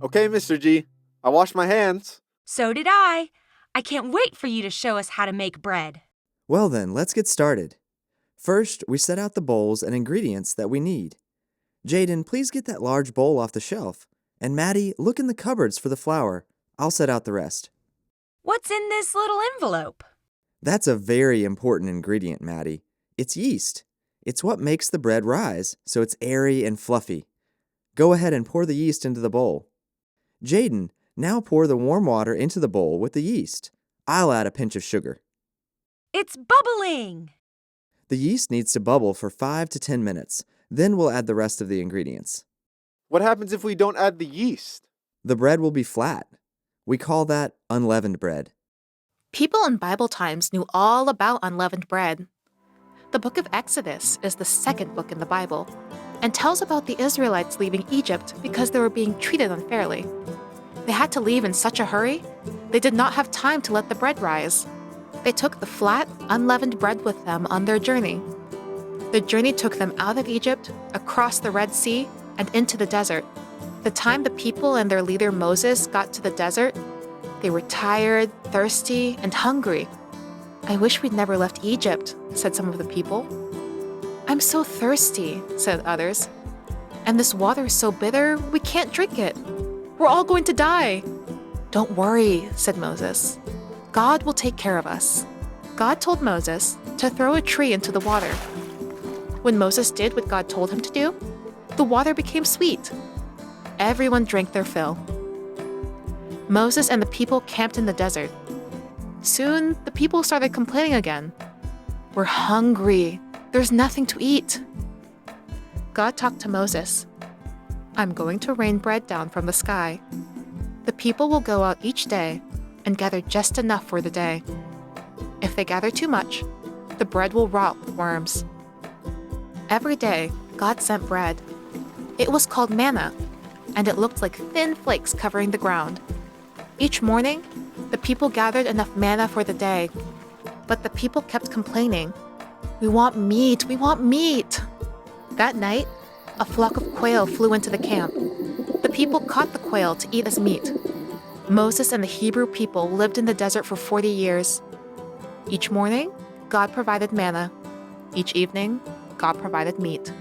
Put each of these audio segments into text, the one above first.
Okay, Mr. G. I washed my hands. So did I. I can't wait for you to show us how to make bread. Well then, let's get started. First, we set out the bowls and ingredients that we need. Jaden, please get that large bowl off the shelf. And Maddie, look in the cupboards for the flour. I'll set out the rest. What's in this little envelope? That's a very important ingredient, Maddie. It's yeast. It's what makes the bread rise, so it's airy and fluffy. Go ahead and pour the yeast into the bowl. Jaden, now pour the warm water into the bowl with the yeast. I'll add a pinch of sugar. It's bubbling! The yeast needs to bubble for 5 to 10 minutes. Then we'll add the rest of the ingredients. What happens if we don't add the yeast? The bread will be flat. We call that unleavened bread. People in Bible times knew all about unleavened bread. The book of Exodus is the second book in the Bible and tells about the Israelites leaving Egypt because they were being treated unfairly. They had to leave in such a hurry, they did not have time to let the bread rise. They took the flat, unleavened bread with them on their journey. The journey took them out of Egypt, across the Red Sea, and into the desert. The time the people and their leader Moses got to the desert, they were tired, thirsty, and hungry. "I wish we'd never left Egypt," said some of the people. "I'm so thirsty," said others. "And this water is so bitter, we can't drink it. We're all going to die." "Don't worry," said Moses. "God will take care of us." God told Moses to throw a tree into the water. When Moses did what God told him to do, the water became sweet. Everyone drank their fill. Moses and the people camped in the desert. Soon, the people started complaining again. "We're hungry. There's nothing to eat." God talked to Moses. "I'm going to rain bread down from the sky. The people will go out each day and gather just enough for the day. If they gather too much, the bread will rot with worms." Every day, God sent bread. It was called manna, and it looked like thin flakes covering the ground. Each morning, the people gathered enough manna for the day, but the people kept complaining. "We want meat, we want meat." That night, a flock of quail flew into the camp. The people caught the quail to eat as meat. Moses and the Hebrew people lived in the desert for 40 years. Each morning, God provided manna. Each evening, God provided meat.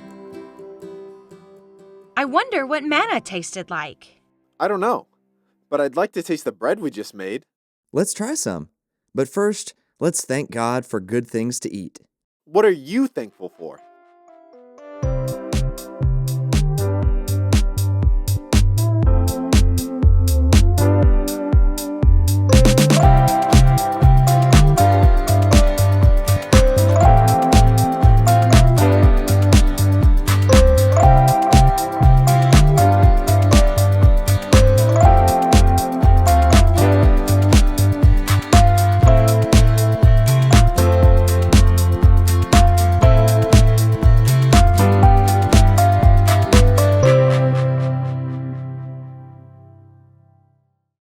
I wonder what manna tasted like. I don't know, but I'd like to taste the bread we just made. Let's try some. But first, let's thank God for good things to eat. What are you thankful for?